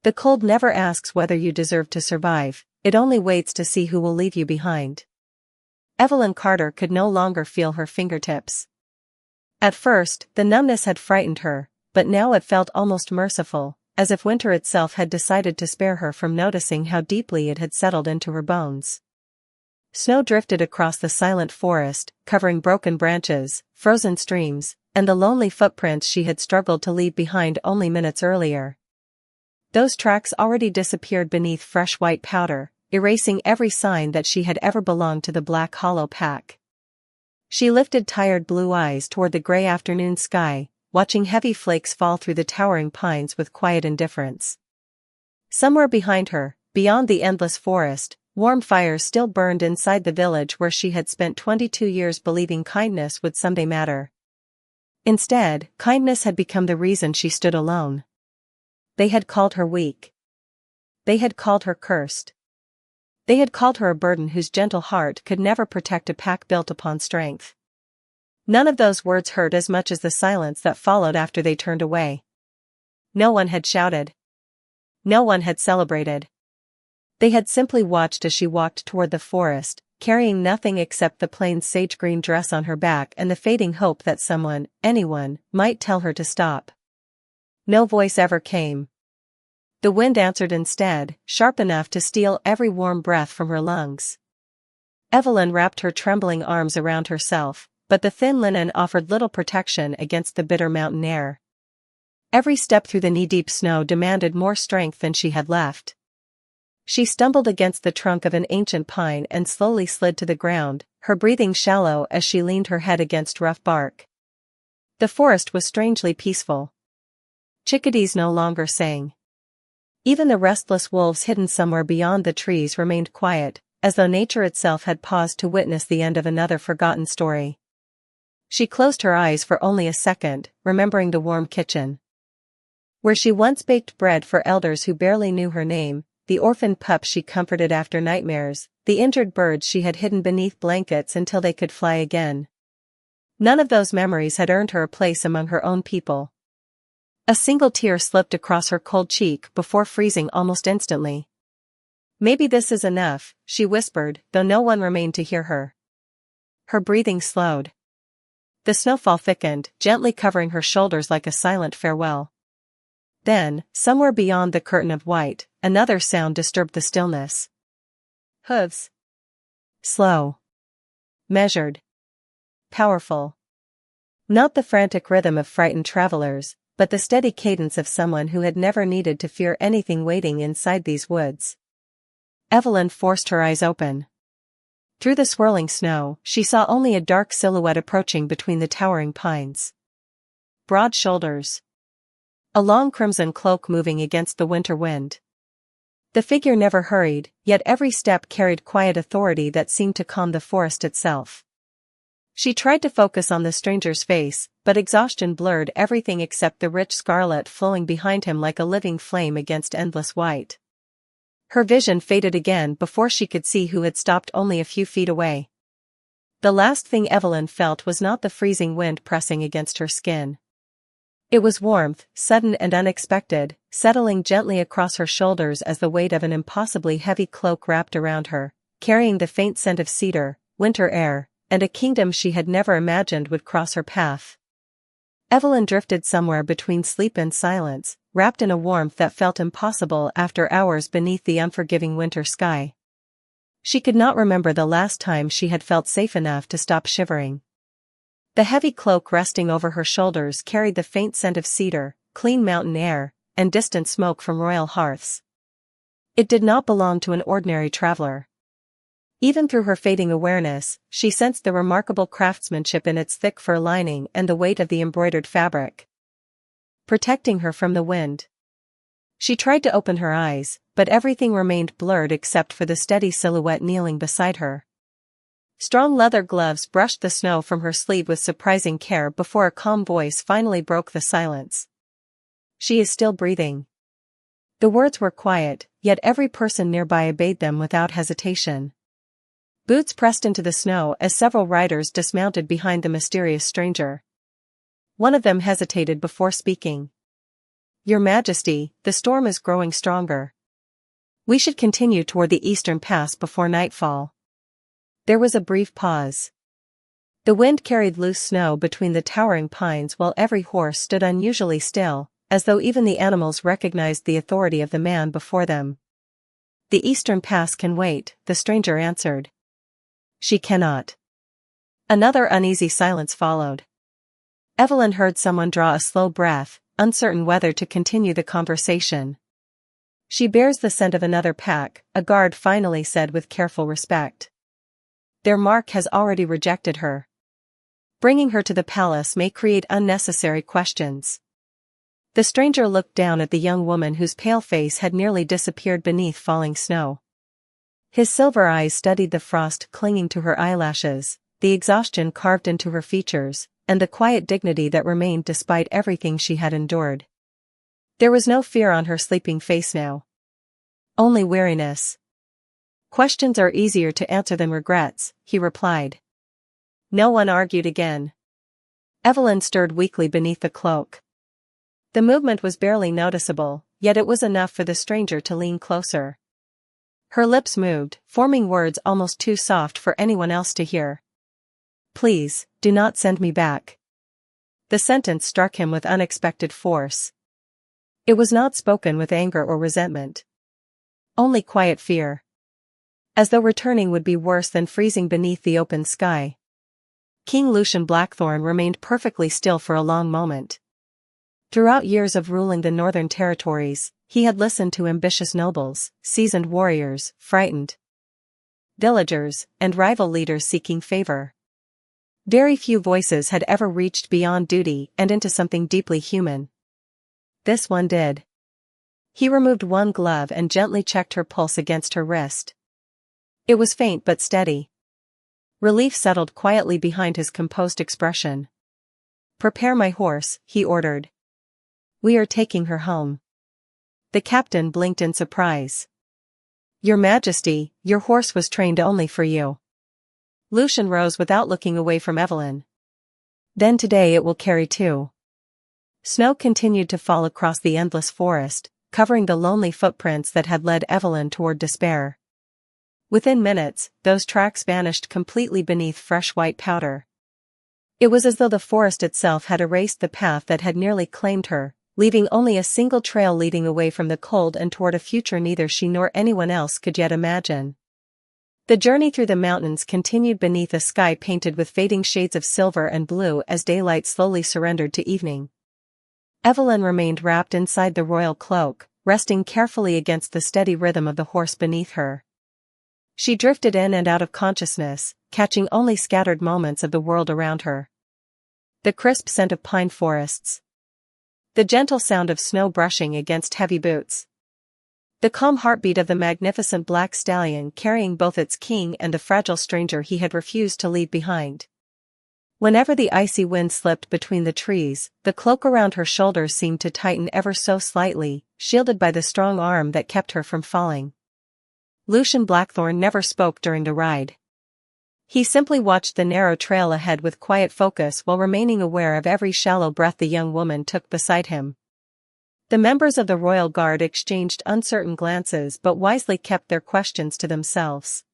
The cold never asks whether you deserve to survive, it only waits to see who will leave you behind. Evelyn Carter could no longer feel her fingertips. At first, the numbness had frightened her, but now it felt almost merciful, as if winter itself had decided to spare her from noticing how deeply it had settled into her bones. Snow drifted across the silent forest, covering broken branches, frozen streams, and the lonely footprints she had struggled to leave behind only minutes earlier. Those tracks already disappeared beneath fresh white powder, erasing every sign that she had ever belonged to the Black Hollow Pack. She lifted tired blue eyes toward the gray afternoon sky, watching heavy flakes fall through the towering pines with quiet indifference. Somewhere behind her, beyond the endless forest, warm fires still burned inside the village where she had spent 22 years believing kindness would someday matter. Instead, kindness had become the reason she stood alone. They had called her weak. They had called her cursed. They had called her a burden whose gentle heart could never protect a pack built upon strength. None of those words hurt as much as the silence that followed after they turned away. No one had shouted. No one had celebrated. They had simply watched as she walked toward the forest, carrying nothing except the plain sage-green dress on her back and the fading hope that someone, anyone, might tell her to stop. No voice ever came. The wind answered instead, sharp enough to steal every warm breath from her lungs. Evelyn wrapped her trembling arms around herself, but the thin linen offered little protection against the bitter mountain air. Every step through the knee-deep snow demanded more strength than she had left. She stumbled against the trunk of an ancient pine and slowly slid to the ground, her breathing shallow as she leaned her head against rough bark. The forest was strangely peaceful. Chickadees no longer sang. Even the restless wolves hidden somewhere beyond the trees remained quiet, as though nature itself had paused to witness the end of another forgotten story. She closed her eyes for only a second, remembering the warm kitchen, where she once baked bread for elders who barely knew her name, the orphaned pups she comforted after nightmares, the injured birds she had hidden beneath blankets until they could fly again. None of those memories had earned her a place among her own people. A single tear slipped across her cold cheek before freezing almost instantly. "Maybe this is enough," she whispered, though no one remained to hear her. Her breathing slowed. The snowfall thickened, gently covering her shoulders like a silent farewell. Then, somewhere beyond the curtain of white, another sound disturbed the stillness. Hooves. Slow. Measured. Powerful. Not the frantic rhythm of frightened travelers, but the steady cadence of someone who had never needed to fear anything waiting inside these woods. Evelyn forced her eyes open. Through the swirling snow, she saw only a dark silhouette approaching between the towering pines. Broad shoulders. A long crimson cloak moving against the winter wind. The figure never hurried, yet every step carried quiet authority that seemed to calm the forest itself. She tried to focus on the stranger's face, but exhaustion blurred everything except the rich scarlet flowing behind him like a living flame against endless white. Her vision faded again before she could see who had stopped only a few feet away. The last thing Evelyn felt was not the freezing wind pressing against her skin. It was warmth, sudden and unexpected, settling gently across her shoulders as the weight of an impossibly heavy cloak wrapped around her, carrying the faint scent of cedar, winter air, and a kingdom she had never imagined would cross her path. Evelyn drifted somewhere between sleep and silence, wrapped in a warmth that felt impossible after hours beneath the unforgiving winter sky. She could not remember the last time she had felt safe enough to stop shivering. The heavy cloak resting over her shoulders carried the faint scent of cedar, clean mountain air, and distant smoke from royal hearths. It did not belong to an ordinary traveler. Even through her fading awareness, she sensed the remarkable craftsmanship in its thick fur lining and the weight of the embroidered fabric, protecting her from the wind. She tried to open her eyes, but everything remained blurred except for the steady silhouette kneeling beside her. Strong leather gloves brushed the snow from her sleeve with surprising care before a calm voice finally broke the silence. "She is still breathing." The words were quiet, yet every person nearby obeyed them without hesitation. Boots pressed into the snow as several riders dismounted behind the mysterious stranger. One of them hesitated before speaking. Your Majesty, the storm is growing stronger. We should continue toward the eastern pass before nightfall. There was a brief pause. The wind carried loose snow between the towering pines while every horse stood unusually still, as though even the animals recognized the authority of the man before them. The eastern pass can wait, the stranger answered. She cannot. Another uneasy silence followed. Evelyn heard someone draw a slow breath, uncertain whether to continue the conversation. She bears the scent of another pack, a guard finally said with careful respect. Their mark has already rejected her. Bringing her to the palace may create unnecessary questions. The stranger looked down at the young woman whose pale face had nearly disappeared beneath falling snow. His silver eyes studied the frost clinging to her eyelashes, the exhaustion carved into her features, and the quiet dignity that remained despite everything she had endured. There was no fear on her sleeping face now. Only weariness. Questions are easier to answer than regrets, he replied. No one argued again. Evelyn stirred weakly beneath the cloak. The movement was barely noticeable, yet it was enough for the stranger to lean closer. Her lips moved, forming words almost too soft for anyone else to hear. Please, do not send me back. The sentence struck him with unexpected force. It was not spoken with anger or resentment. Only quiet fear. As though returning would be worse than freezing beneath the open sky. King Lucian Blackthorn remained perfectly still for a long moment. Throughout years of ruling the northern territories, he had listened to ambitious nobles, seasoned warriors, frightened villagers, and rival leaders seeking favor. Very few voices had ever reached beyond duty and into something deeply human. This one did. He removed one glove and gently checked her pulse against her wrist. It was faint but steady. Relief settled quietly behind his composed expression. Prepare my horse, he ordered. We are taking her home. The captain blinked in surprise. Your Majesty, your horse was trained only for you. Lucian rose without looking away from Evelyn. Then today it will carry two. Snow continued to fall across the endless forest, covering the lonely footprints that had led Evelyn toward despair. Within minutes, those tracks vanished completely beneath fresh white powder. It was as though the forest itself had erased the path that had nearly claimed her, leaving only a single trail leading away from the cold and toward a future neither she nor anyone else could yet imagine. The journey through the mountains continued beneath a sky painted with fading shades of silver and blue as daylight slowly surrendered to evening. Evelyn remained wrapped inside the royal cloak, resting carefully against the steady rhythm of the horse beneath her. She drifted in and out of consciousness, catching only scattered moments of the world around her. The crisp scent of pine forests. The gentle sound of snow brushing against heavy boots. The calm heartbeat of the magnificent black stallion carrying both its king and the fragile stranger he had refused to leave behind. Whenever the icy wind slipped between the trees, the cloak around her shoulders seemed to tighten ever so slightly, shielded by the strong arm that kept her from falling. Lucian Blackthorn never spoke during the ride. He simply watched the narrow trail ahead with quiet focus while remaining aware of every shallow breath the young woman took beside him. The members of the royal guard exchanged uncertain glances but wisely kept their questions to themselves.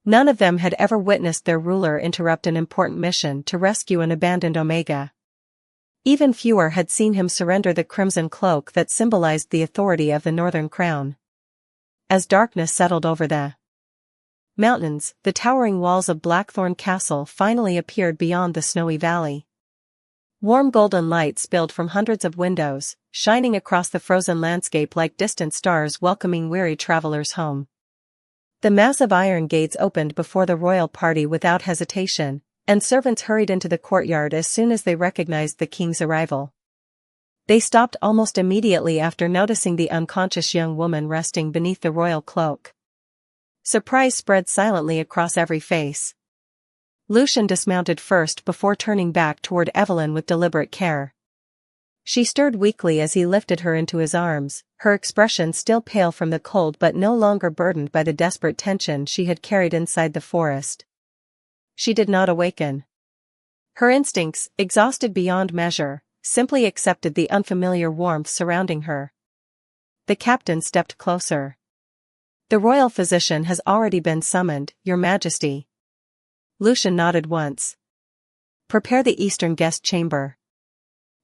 None of them had ever witnessed their ruler interrupt an important mission to rescue an abandoned Omega. Even fewer had seen him surrender the crimson cloak that symbolized the authority of the Northern Crown. As darkness settled over the mountains, the towering walls of Blackthorn Castle finally appeared beyond the snowy valley. Warm golden light spilled from hundreds of windows, shining across the frozen landscape like distant stars welcoming weary travelers home. The massive iron gates opened before the royal party without hesitation, and servants hurried into the courtyard as soon as they recognized the king's arrival. They stopped almost immediately after noticing the unconscious young woman resting beneath the royal cloak. Surprise spread silently across every face. Lucian dismounted first before turning back toward Evelyn with deliberate care. She stirred weakly as he lifted her into his arms, her expression still pale from the cold but no longer burdened by the desperate tension she had carried inside the forest. She did not awaken. Her instincts, exhausted beyond measure, simply accepted the unfamiliar warmth surrounding her. The captain stepped closer. "The royal physician has already been summoned, Your Majesty." Lucian nodded once. "Prepare the eastern guest chamber.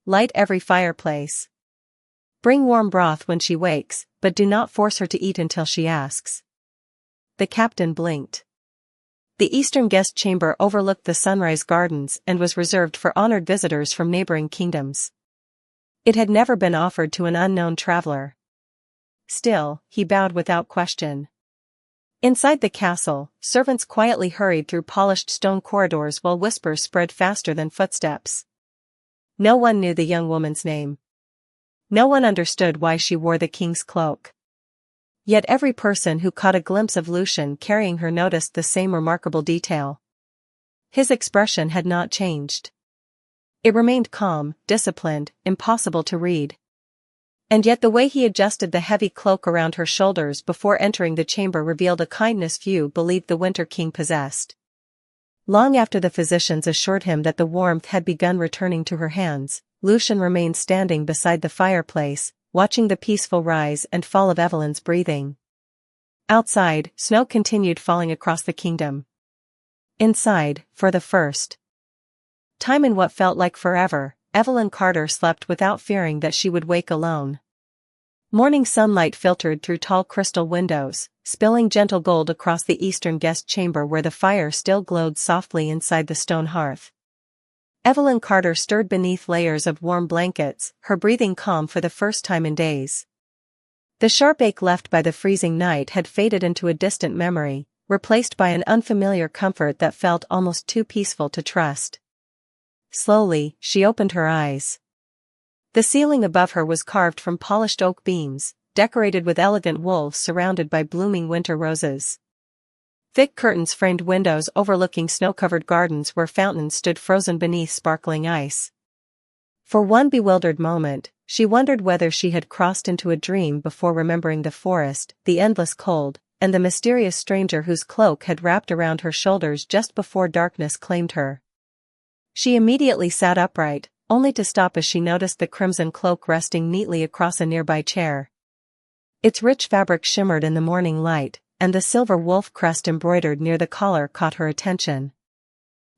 Light every fireplace. Bring warm broth when she wakes, but do not force her to eat until she asks." The captain blinked. The eastern guest chamber overlooked the sunrise gardens and was reserved for honored visitors from neighboring kingdoms. It had never been offered to an unknown traveler. Still, he bowed without question. Inside the castle, servants quietly hurried through polished stone corridors while whispers spread faster than footsteps. No one knew the young woman's name. No one understood why she wore the king's cloak. Yet every person who caught a glimpse of Lucian carrying her noticed the same remarkable detail. His expression had not changed. It remained calm, disciplined, impossible to read. And yet the way he adjusted the heavy cloak around her shoulders before entering the chamber revealed a kindness few believed the Winter King possessed. Long after the physicians assured him that the warmth had begun returning to her hands, Lucian remained standing beside the fireplace, watching the peaceful rise and fall of Evelyn's breathing. Outside, snow continued falling across the kingdom. Inside, for the first time in what felt like forever, Evelyn Carter slept without fearing that she would wake alone. Morning sunlight filtered through tall crystal windows, spilling gentle gold across the eastern guest chamber where the fire still glowed softly inside the stone hearth. Evelyn Carter stirred beneath layers of warm blankets, her breathing calm for the first time in days. The sharp ache left by the freezing night had faded into a distant memory, replaced by an unfamiliar comfort that felt almost too peaceful to trust. Slowly, she opened her eyes. The ceiling above her was carved from polished oak beams, decorated with elegant wolves surrounded by blooming winter roses. Thick curtains framed windows overlooking snow-covered gardens where fountains stood frozen beneath sparkling ice. For one bewildered moment, she wondered whether she had crossed into a dream before remembering the forest, the endless cold, and the mysterious stranger whose cloak had wrapped around her shoulders just before darkness claimed her. She immediately sat upright, only to stop as she noticed the crimson cloak resting neatly across a nearby chair. Its rich fabric shimmered in the morning light, and the silver wolf crest embroidered near the collar caught her attention.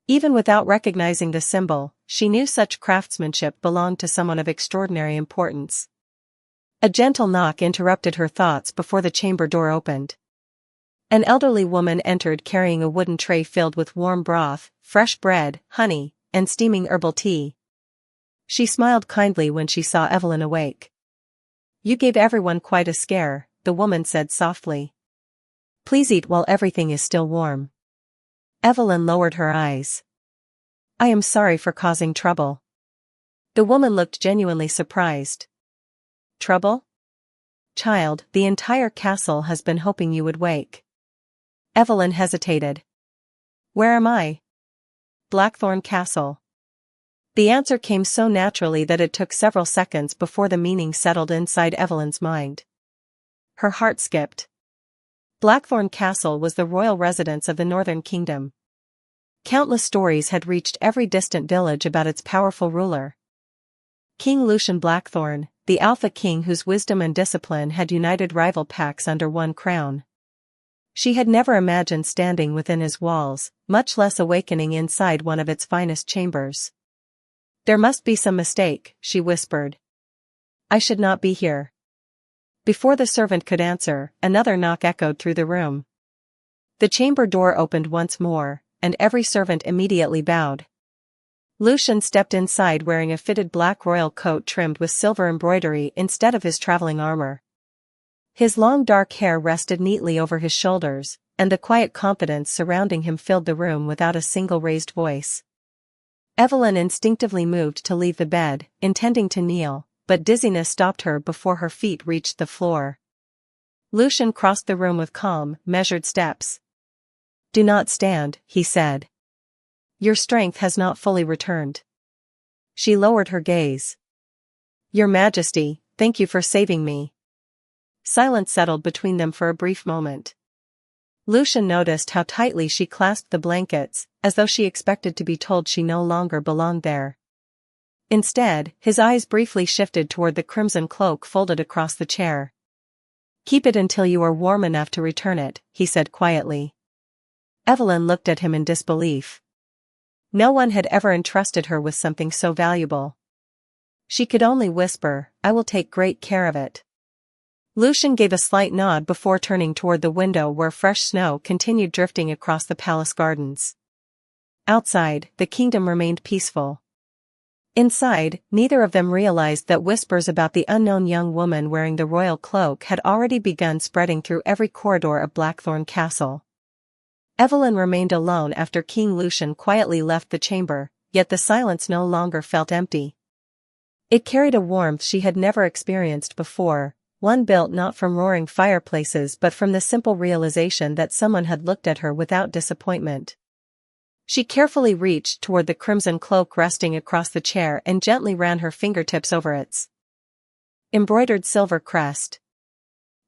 Even without recognizing the symbol, she knew such craftsmanship belonged to someone of extraordinary importance. A gentle knock interrupted her thoughts before the chamber door opened. An elderly woman entered carrying a wooden tray filled with warm broth, fresh bread, honey, and steaming herbal tea. She smiled kindly when she saw Evelyn awake. "You gave everyone quite a scare," the woman said softly. "Please eat while everything is still warm." Evelyn lowered her eyes. "I am sorry for causing trouble." The woman looked genuinely surprised. "Trouble? Child, the entire castle has been hoping you would wake." Evelyn hesitated. "Where am I?" "Blackthorn Castle." The answer came so naturally that it took several seconds before the meaning settled inside Evelyn's mind. Her heart skipped. Blackthorn Castle was the royal residence of the Northern Kingdom. Countless stories had reached every distant village about its powerful ruler. King Lucian Blackthorn, the Alpha King whose wisdom and discipline had united rival packs under one crown. She had never imagined standing within his walls, much less awakening inside one of its finest chambers. "There must be some mistake," she whispered. "I should not be here." Before the servant could answer, another knock echoed through the room. The chamber door opened once more, and every servant immediately bowed. Lucian stepped inside wearing a fitted black royal coat trimmed with silver embroidery instead of his traveling armor. His long dark hair rested neatly over his shoulders, and the quiet confidence surrounding him filled the room without a single raised voice. Evelyn instinctively moved to leave the bed, intending to kneel, but dizziness stopped her before her feet reached the floor. Lucian crossed the room with calm, measured steps. "Do not stand," he said. "Your strength has not fully returned." She lowered her gaze. "Your Majesty, thank you for saving me." Silence settled between them for a brief moment. Lucian noticed how tightly she clasped the blankets, as though she expected to be told she no longer belonged there. Instead, his eyes briefly shifted toward the crimson cloak folded across the chair. "Keep it until you are warm enough to return it," he said quietly. Evelyn looked at him in disbelief. No one had ever entrusted her with something so valuable. She could only whisper, "I will take great care of it." Lucian gave a slight nod before turning toward the window where fresh snow continued drifting across the palace gardens. Outside, the kingdom remained peaceful. Inside, neither of them realized that whispers about the unknown young woman wearing the royal cloak had already begun spreading through every corridor of Blackthorn Castle. Evelyn remained alone after King Lucian quietly left the chamber, yet the silence no longer felt empty. It carried a warmth she had never experienced before, one built not from roaring fireplaces but from the simple realization that someone had looked at her without disappointment. She carefully reached toward the crimson cloak resting across the chair and gently ran her fingertips over its embroidered silver crest.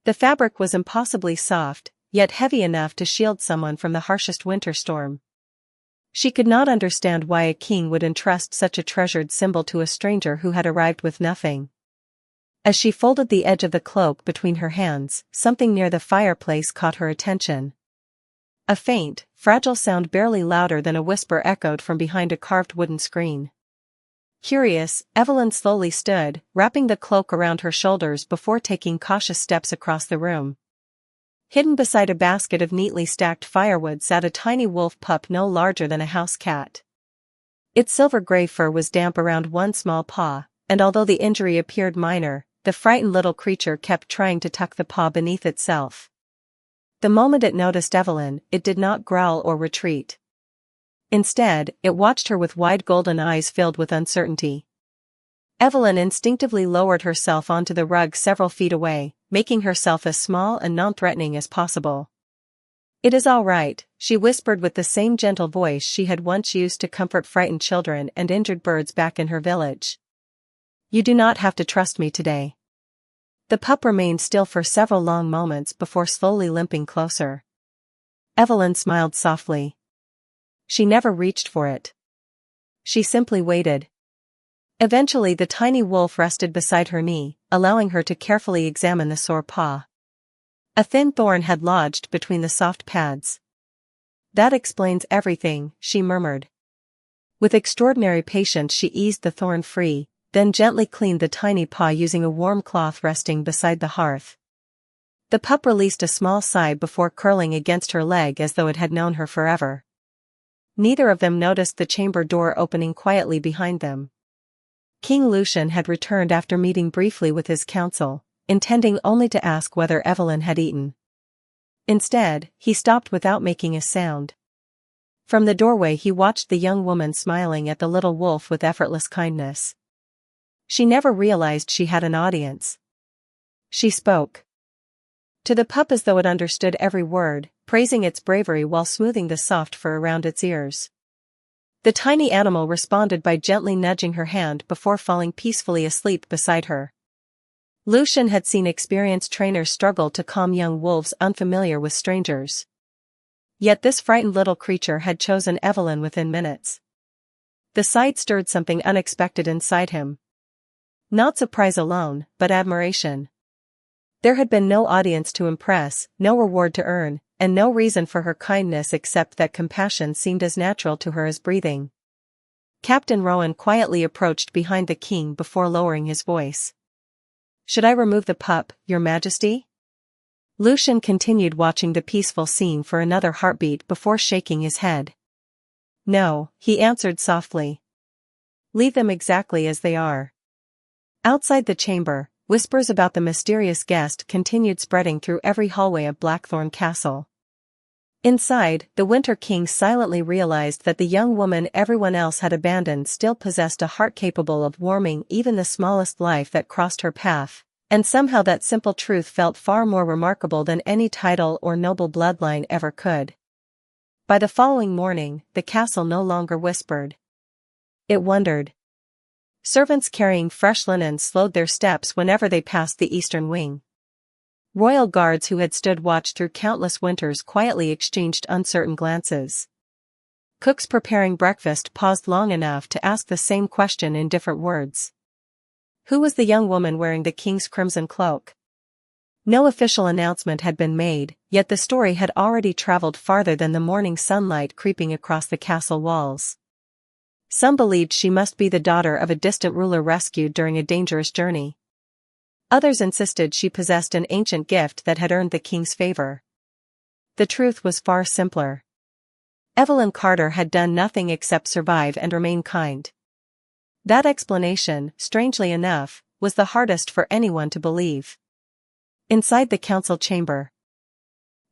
The fabric was impossibly soft, yet heavy enough to shield someone from the harshest winter storm. She could not understand why a king would entrust such a treasured symbol to a stranger who had arrived with nothing. As she folded the edge of the cloak between her hands, something near the fireplace caught her attention. A faint, fragile sound barely louder than a whisper echoed from behind a carved wooden screen. Curious, Evelyn slowly stood, wrapping the cloak around her shoulders before taking cautious steps across the room. Hidden beside a basket of neatly stacked firewood sat a tiny wolf pup no larger than a house cat. Its silver-gray fur was damp around one small paw, and although the injury appeared minor, the frightened little creature kept trying to tuck the paw beneath itself. The moment it noticed Evelyn, it did not growl or retreat. Instead, it watched her with wide golden eyes filled with uncertainty. Evelyn instinctively lowered herself onto the rug several feet away, making herself as small and non-threatening as possible. "It is all right," she whispered with the same gentle voice she had once used to comfort frightened children and injured birds back in her village. "You do not have to trust me today." The pup remained still for several long moments before slowly limping closer. Evelyn smiled softly. She never reached for it. She simply waited. Eventually the tiny wolf rested beside her knee, allowing her to carefully examine the sore paw. A thin thorn had lodged between the soft pads. "That explains everything," she murmured. With extraordinary patience she eased the thorn free, then gently cleaned the tiny paw using a warm cloth resting beside the hearth. The pup released a small sigh before curling against her leg as though it had known her forever. Neither of them noticed the chamber door opening quietly behind them. King Lucian had returned after meeting briefly with his council, intending only to ask whether Evelyn had eaten. Instead, he stopped without making a sound. From the doorway he watched the young woman smiling at the little wolf with effortless kindness. She never realized she had an audience. She spoke to the pup as though it understood every word, praising its bravery while smoothing the soft fur around its ears. The tiny animal responded by gently nudging her hand before falling peacefully asleep beside her. Lucian had seen experienced trainers struggle to calm young wolves unfamiliar with strangers. Yet this frightened little creature had chosen Evelyn within minutes. The sight stirred something unexpected inside him. Not surprise alone, but admiration. There had been no audience to impress, no reward to earn, and no reason for her kindness except that compassion seemed as natural to her as breathing. Captain Rowan quietly approached behind the king before lowering his voice. "Should I remove the pup, Your Majesty?" Lucian continued watching the peaceful scene for another heartbeat before shaking his head. "No," he answered softly. "Leave them exactly as they are." Outside the chamber, whispers about the mysterious guest continued spreading through every hallway of Blackthorn Castle. Inside, the Winter King silently realized that the young woman everyone else had abandoned still possessed a heart capable of warming even the smallest life that crossed her path, and somehow that simple truth felt far more remarkable than any title or noble bloodline ever could. By the following morning, the castle no longer whispered. It wondered. Servants carrying fresh linen slowed their steps whenever they passed the eastern wing. Royal guards who had stood watch through countless winters quietly exchanged uncertain glances. Cooks preparing breakfast paused long enough to ask the same question in different words. Who was the young woman wearing the king's crimson cloak? No official announcement had been made, yet the story had already traveled farther than the morning sunlight creeping across the castle walls. Some believed she must be the daughter of a distant ruler rescued during a dangerous journey. Others insisted she possessed an ancient gift that had earned the king's favor. The truth was far simpler. Evelyn Carter had done nothing except survive and remain kind. That explanation, strangely enough, was the hardest for anyone to believe. Inside the council chamber,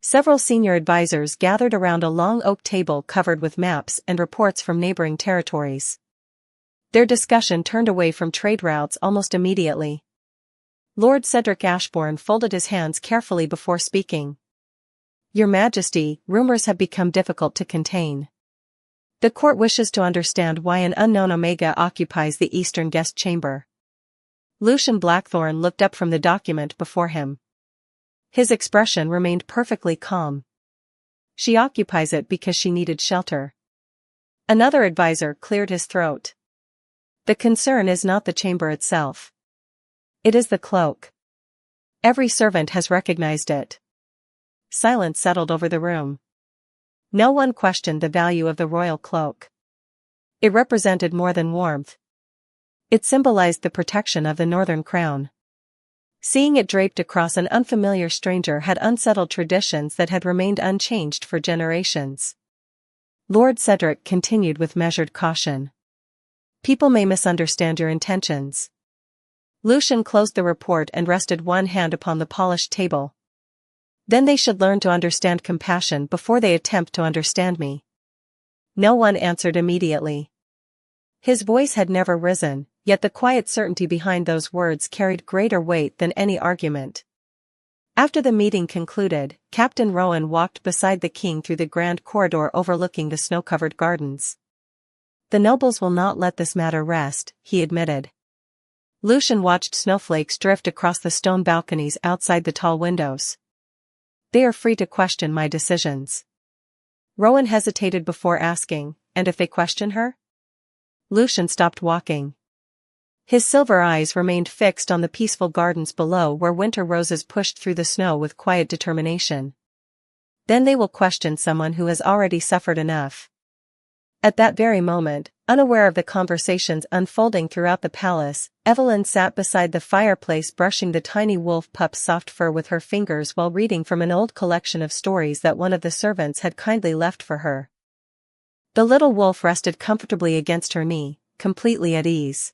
several senior advisors gathered around a long oak table covered with maps and reports from neighboring territories. Their discussion turned away from trade routes almost immediately. Lord Cedric Ashbourne folded his hands carefully before speaking. Your Majesty, rumors have become difficult to contain. The court wishes to understand why an unknown Omega occupies the eastern guest chamber. Lucian Blackthorne looked up from the document before him. His expression remained perfectly calm. She occupies it because she needed shelter. Another advisor cleared his throat. The concern is not the chamber itself. It is the cloak. Every servant has recognized it. Silence settled over the room. No one questioned the value of the royal cloak. It represented more than warmth. It symbolized the protection of the northern crown. Seeing it draped across an unfamiliar stranger had unsettled traditions that had remained unchanged for generations. Lord Cedric continued with measured caution. People may misunderstand your intentions. Lucian closed the report and rested one hand upon the polished table. Then they should learn to understand compassion before they attempt to understand me. No one answered immediately. His voice had never risen, yet the quiet certainty behind those words carried greater weight than any argument. After the meeting concluded, Captain Rowan walked beside the king through the grand corridor overlooking the snow-covered gardens. The nobles will not let this matter rest, he admitted. Lucian watched snowflakes drift across the stone balconies outside the tall windows. They are free to question my decisions. Rowan hesitated before asking, and if they question her? Lucian stopped walking. His silver eyes remained fixed on the peaceful gardens below where winter roses pushed through the snow with quiet determination. Then they will question someone who has already suffered enough. At that very moment, unaware of the conversations unfolding throughout the palace, Evelyn sat beside the fireplace brushing the tiny wolf pup's soft fur with her fingers while reading from an old collection of stories that one of the servants had kindly left for her. The little wolf rested comfortably against her knee, completely at ease.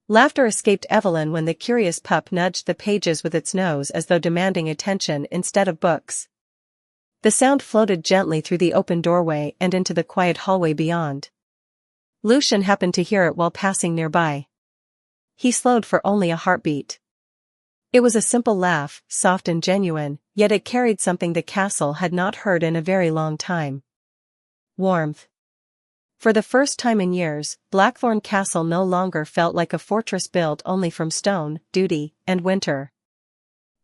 Laughter escaped Evelyn when the curious pup nudged the pages with its nose as though demanding attention instead of books. The sound floated gently through the open doorway and into the quiet hallway beyond. Lucian happened to hear it while passing nearby. He slowed for only a heartbeat. It was a simple laugh, soft and genuine, yet it carried something the castle had not heard in a very long time. Warmth. For the first time in years, Blackthorn Castle no longer felt like a fortress built only from stone, duty, and winter.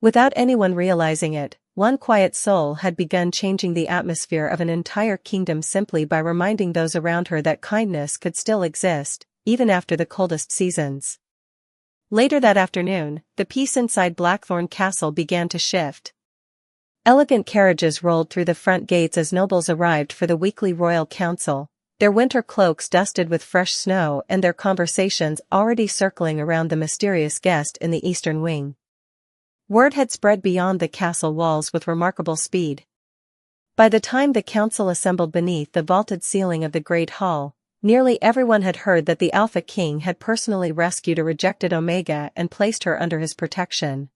Without anyone realizing it, one quiet soul had begun changing the atmosphere of an entire kingdom simply by reminding those around her that kindness could still exist, even after the coldest seasons. Later that afternoon, the peace inside Blackthorn Castle began to shift. Elegant carriages rolled through the front gates as nobles arrived for the weekly royal council, their winter cloaks dusted with fresh snow and their conversations already circling around the mysterious guest in the eastern wing. Word had spread beyond the castle walls with remarkable speed. By the time the council assembled beneath the vaulted ceiling of the great hall, nearly everyone had heard that the Alpha King had personally rescued a rejected Omega and placed her under his protection.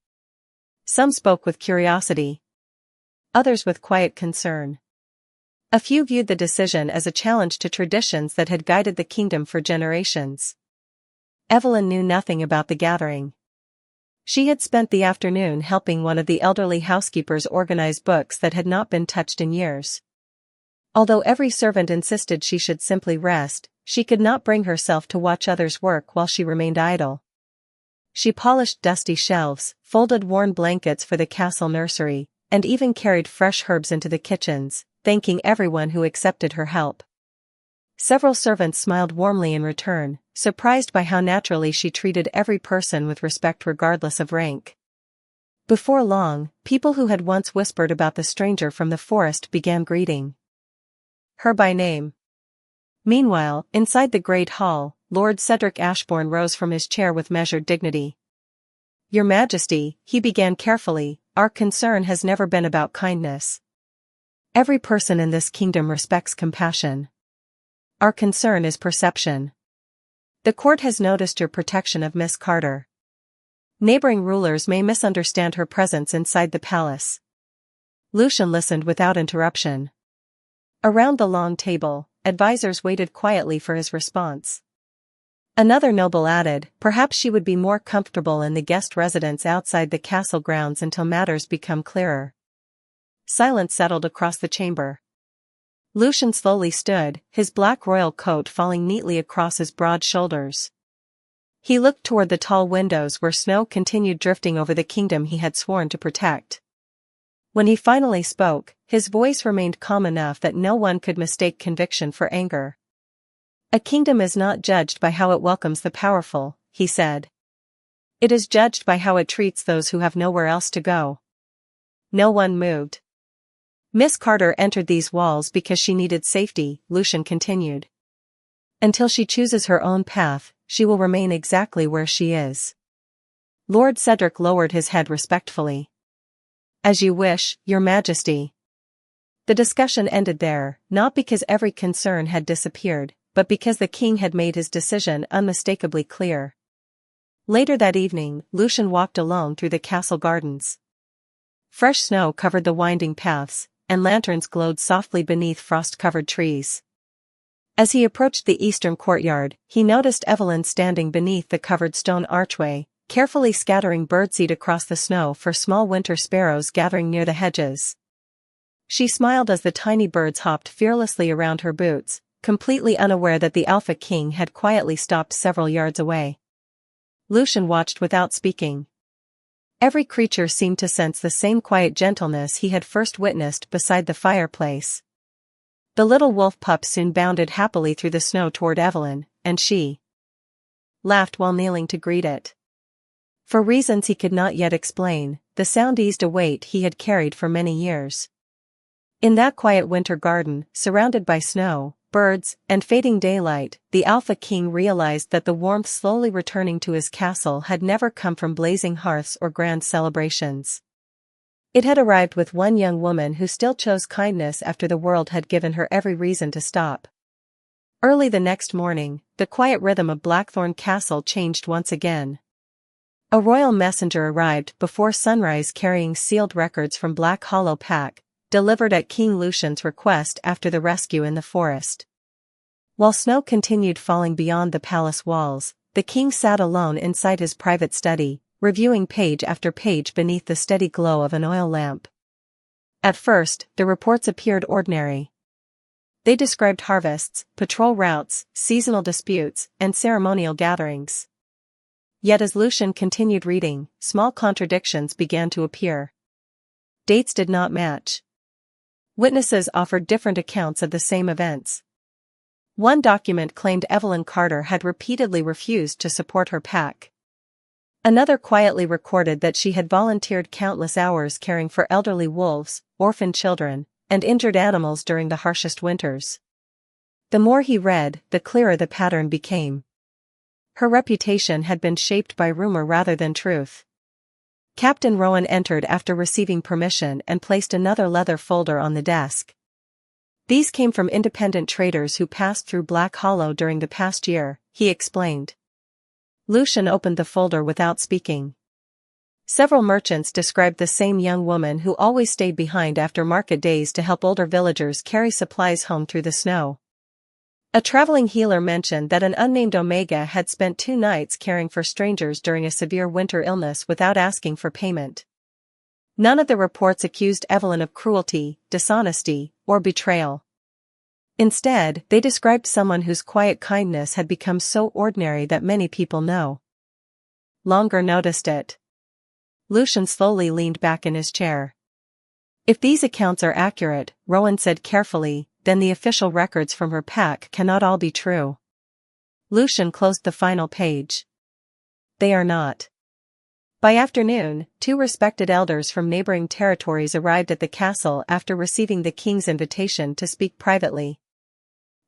Some spoke with curiosity. Others with quiet concern. A few viewed the decision as a challenge to traditions that had guided the kingdom for generations. Evelyn knew nothing about the gathering. She had spent the afternoon helping one of the elderly housekeepers organize books that had not been touched in years. Although every servant insisted she should simply rest, she could not bring herself to watch others work while she remained idle. She polished dusty shelves, folded worn blankets for the castle nursery, and even carried fresh herbs into the kitchens, thanking everyone who accepted her help. Several servants smiled warmly in return, surprised by how naturally she treated every person with respect regardless of rank. Before long, people who had once whispered about the stranger from the forest began greeting her by name. Meanwhile, inside the great hall, Lord Cedric Ashbourne rose from his chair with measured dignity. "Your Majesty," he began carefully, "our concern has never been about kindness. Every person in this kingdom respects compassion. Our concern is perception. The court has noticed your protection of Miss Carter. Neighboring rulers may misunderstand her presence inside the palace." Lucian listened without interruption. Around the long table, advisors waited quietly for his response. Another noble added, "Perhaps she would be more comfortable in the guest residence outside the castle grounds until matters become clearer." Silence settled across the chamber. Lucian slowly stood, his black royal coat falling neatly across his broad shoulders. He looked toward the tall windows where snow continued drifting over the kingdom he had sworn to protect. When he finally spoke, his voice remained calm enough that no one could mistake conviction for anger. "A kingdom is not judged by how it welcomes the powerful," he said. "It is judged by how it treats those who have nowhere else to go." No one moved. "Miss Carter entered these walls because she needed safety," Lucian continued. "Until she chooses her own path, she will remain exactly where she is." Lord Cedric lowered his head respectfully. "As you wish, Your Majesty." The discussion ended there, not because every concern had disappeared, but because the king had made his decision unmistakably clear. Later that evening, Lucian walked alone through the castle gardens. Fresh snow covered the winding paths, and lanterns glowed softly beneath frost-covered trees. As he approached the eastern courtyard, he noticed Evelyn standing beneath the covered stone archway, carefully scattering birdseed across the snow for small winter sparrows gathering near the hedges. She smiled as the tiny birds hopped fearlessly around her boots, completely unaware that the Alpha King had quietly stopped several yards away. Lucian watched without speaking. Every creature seemed to sense the same quiet gentleness he had first witnessed beside the fireplace. The little wolf pup soon bounded happily through the snow toward Evelyn, and she laughed while kneeling to greet it. For reasons he could not yet explain, the sound eased a weight he had carried for many years. In that quiet winter garden, surrounded by snow, birds, and fading daylight, the Alpha King realized that the warmth slowly returning to his castle had never come from blazing hearths or grand celebrations. It had arrived with one young woman who still chose kindness after the world had given her every reason to stop. Early the next morning, the quiet rhythm of Blackthorn Castle changed once again. A royal messenger arrived before sunrise carrying sealed records from Black Hollow Pack, delivered at King Lucian's request after the rescue in the forest. While snow continued falling beyond the palace walls, the king sat alone inside his private study, reviewing page after page beneath the steady glow of an oil lamp. At first, the reports appeared ordinary. They described harvests, patrol routes, seasonal disputes, and ceremonial gatherings. Yet as Lucian continued reading, small contradictions began to appear. Dates did not match. Witnesses offered different accounts of the same events. One document claimed Evelyn Carter had repeatedly refused to support her pack. Another quietly recorded that she had volunteered countless hours caring for elderly wolves, orphaned children, and injured animals during the harshest winters. The more he read, the clearer the pattern became. Her reputation had been shaped by rumor rather than truth. Captain Rowan entered after receiving permission and placed another leather folder on the desk. "These came from independent traders who passed through Black Hollow during the past year," he explained. Lucian opened the folder without speaking. Several merchants described the same young woman who always stayed behind after market days to help older villagers carry supplies home through the snow. A traveling healer mentioned that an unnamed Omega had spent 2 nights caring for strangers during a severe winter illness without asking for payment. None of the reports accused Evelyn of cruelty, dishonesty, or betrayal. Instead, they described someone whose quiet kindness had become so ordinary that many people longer noticed it. Lucian slowly leaned back in his chair. "If these accounts are accurate," Rowan said carefully, then the official records from her pack cannot all be true. Lucian closed the final page. They are not. By afternoon, 2 respected elders from neighboring territories arrived at the castle after receiving the king's invitation to speak privately.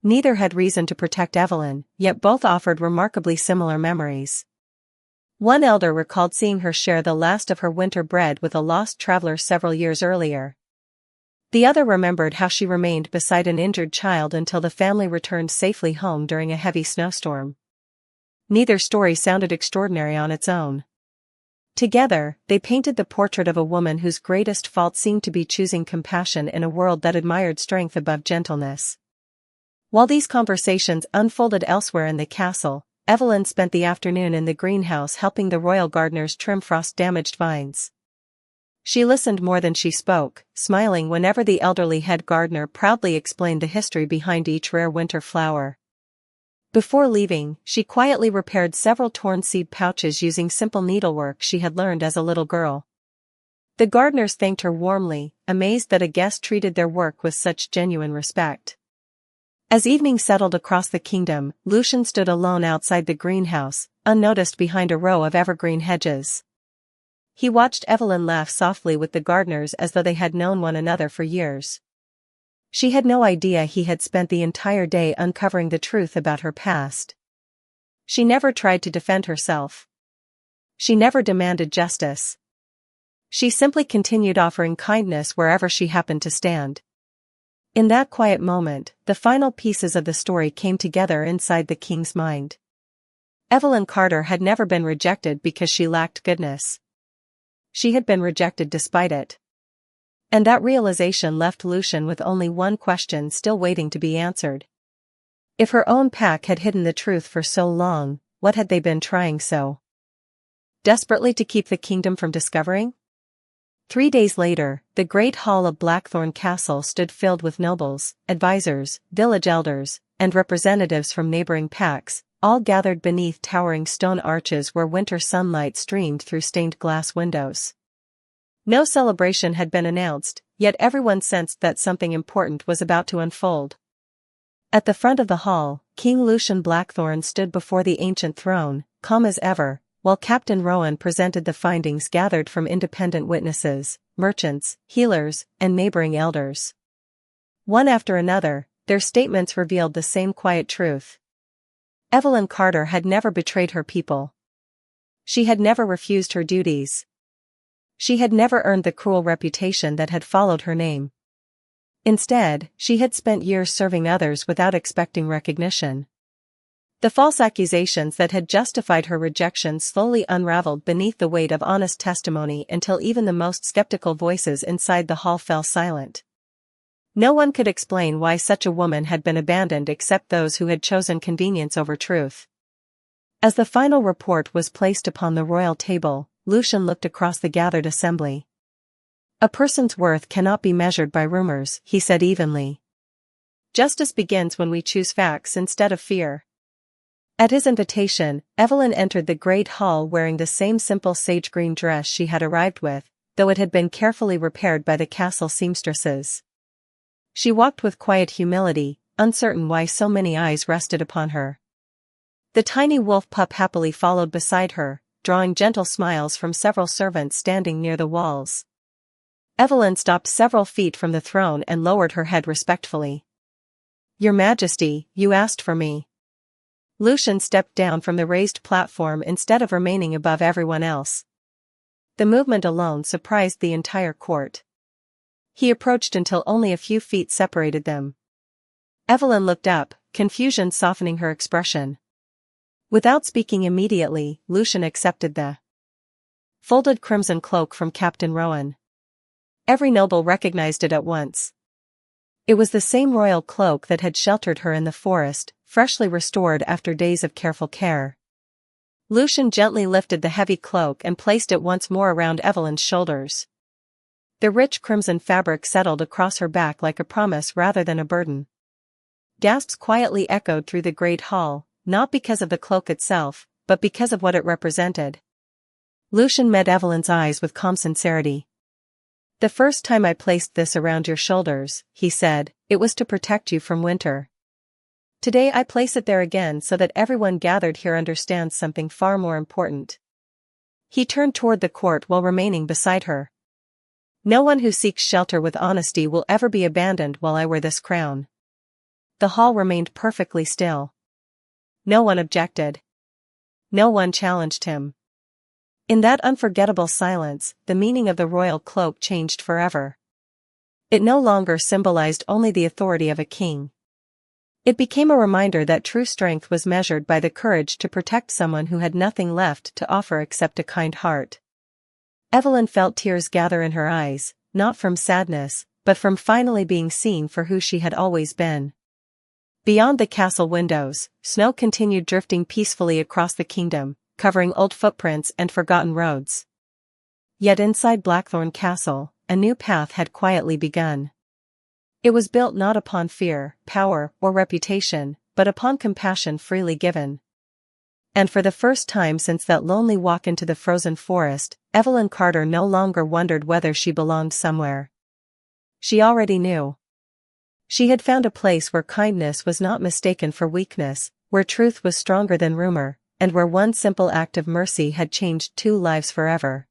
Neither had reason to protect Evelyn, yet both offered remarkably similar memories. One elder recalled seeing her share the last of her winter bread with a lost traveler several years earlier. The other remembered how she remained beside an injured child until the family returned safely home during a heavy snowstorm. Neither story sounded extraordinary on its own. Together, they painted the portrait of a woman whose greatest fault seemed to be choosing compassion in a world that admired strength above gentleness. While these conversations unfolded elsewhere in the castle, Evelyn spent the afternoon in the greenhouse helping the royal gardeners trim frost-damaged vines. She listened more than she spoke, smiling whenever the elderly head gardener proudly explained the history behind each rare winter flower. Before leaving, she quietly repaired several torn seed pouches using simple needlework she had learned as a little girl. The gardeners thanked her warmly, amazed that a guest treated their work with such genuine respect. As evening settled across the kingdom, Lucian stood alone outside the greenhouse, unnoticed behind a row of evergreen hedges. He watched Evelyn laugh softly with the gardeners as though they had known one another for years. She had no idea he had spent the entire day uncovering the truth about her past. She never tried to defend herself. She never demanded justice. She simply continued offering kindness wherever she happened to stand. In that quiet moment, the final pieces of the story came together inside the king's mind. Evelyn Carter had never been rejected because she lacked goodness. She had been rejected despite it. And that realization left Lucian with only one question still waiting to be answered. If her own pack had hidden the truth for so long, what had they been trying so desperately to keep the kingdom from discovering? 3 days later, the great hall of Blackthorn Castle stood filled with nobles, advisors, village elders, and representatives from neighboring packs, all gathered beneath towering stone arches where winter sunlight streamed through stained glass windows. No celebration had been announced, yet everyone sensed that something important was about to unfold. At the front of the hall, King Lucian Blackthorn stood before the ancient throne, calm as ever, while Captain Rowan presented the findings gathered from independent witnesses, merchants, healers, and neighboring elders. One after another, their statements revealed the same quiet truth. Evelyn Carter had never betrayed her people. She had never refused her duties. She had never earned the cruel reputation that had followed her name. Instead, she had spent years serving others without expecting recognition. The false accusations that had justified her rejection slowly unraveled beneath the weight of honest testimony until even the most skeptical voices inside the hall fell silent. No one could explain why such a woman had been abandoned except those who had chosen convenience over truth. As the final report was placed upon the royal table, Lucian looked across the gathered assembly. "A person's worth cannot be measured by rumors," he said evenly. "Justice begins when we choose facts instead of fear." At his invitation, Evelyn entered the great hall wearing the same simple sage green dress she had arrived with, though it had been carefully repaired by the castle seamstresses. She walked with quiet humility, uncertain why so many eyes rested upon her. The tiny wolf pup happily followed beside her, drawing gentle smiles from several servants standing near the walls. Evelyn stopped several feet from the throne and lowered her head respectfully. "Your Majesty, you asked for me." Lucian stepped down from the raised platform instead of remaining above everyone else. The movement alone surprised the entire court. He approached until only a few feet separated them. Evelyn looked up, confusion softening her expression. Without speaking immediately, Lucian accepted the folded crimson cloak from Captain Rowan. Every noble recognized it at once. It was the same royal cloak that had sheltered her in the forest, freshly restored after days of careful care. Lucian gently lifted the heavy cloak and placed it once more around Evelyn's shoulders. The rich crimson fabric settled across her back like a promise rather than a burden. Gasps quietly echoed through the great hall, not because of the cloak itself, but because of what it represented. Lucian met Evelyn's eyes with calm sincerity. "The first time I placed this around your shoulders," he said, "it was to protect you from winter. Today I place it there again so that everyone gathered here understands something far more important." He turned toward the court while remaining beside her. "No one who seeks shelter with honesty will ever be abandoned while I wear this crown." The hall remained perfectly still. No one objected. No one challenged him. In that unforgettable silence, the meaning of the royal cloak changed forever. It no longer symbolized only the authority of a king. It became a reminder that true strength was measured by the courage to protect someone who had nothing left to offer except a kind heart. Evelyn felt tears gather in her eyes, not from sadness, but from finally being seen for who she had always been. Beyond the castle windows, snow continued drifting peacefully across the kingdom, covering old footprints and forgotten roads. Yet inside Blackthorn Castle, a new path had quietly begun. It was built not upon fear, power, or reputation, but upon compassion freely given. And for the first time since that lonely walk into the frozen forest, Evelyn Carter no longer wondered whether she belonged somewhere. She already knew. She had found a place where kindness was not mistaken for weakness, where truth was stronger than rumor, and where one simple act of mercy had changed 2 lives forever.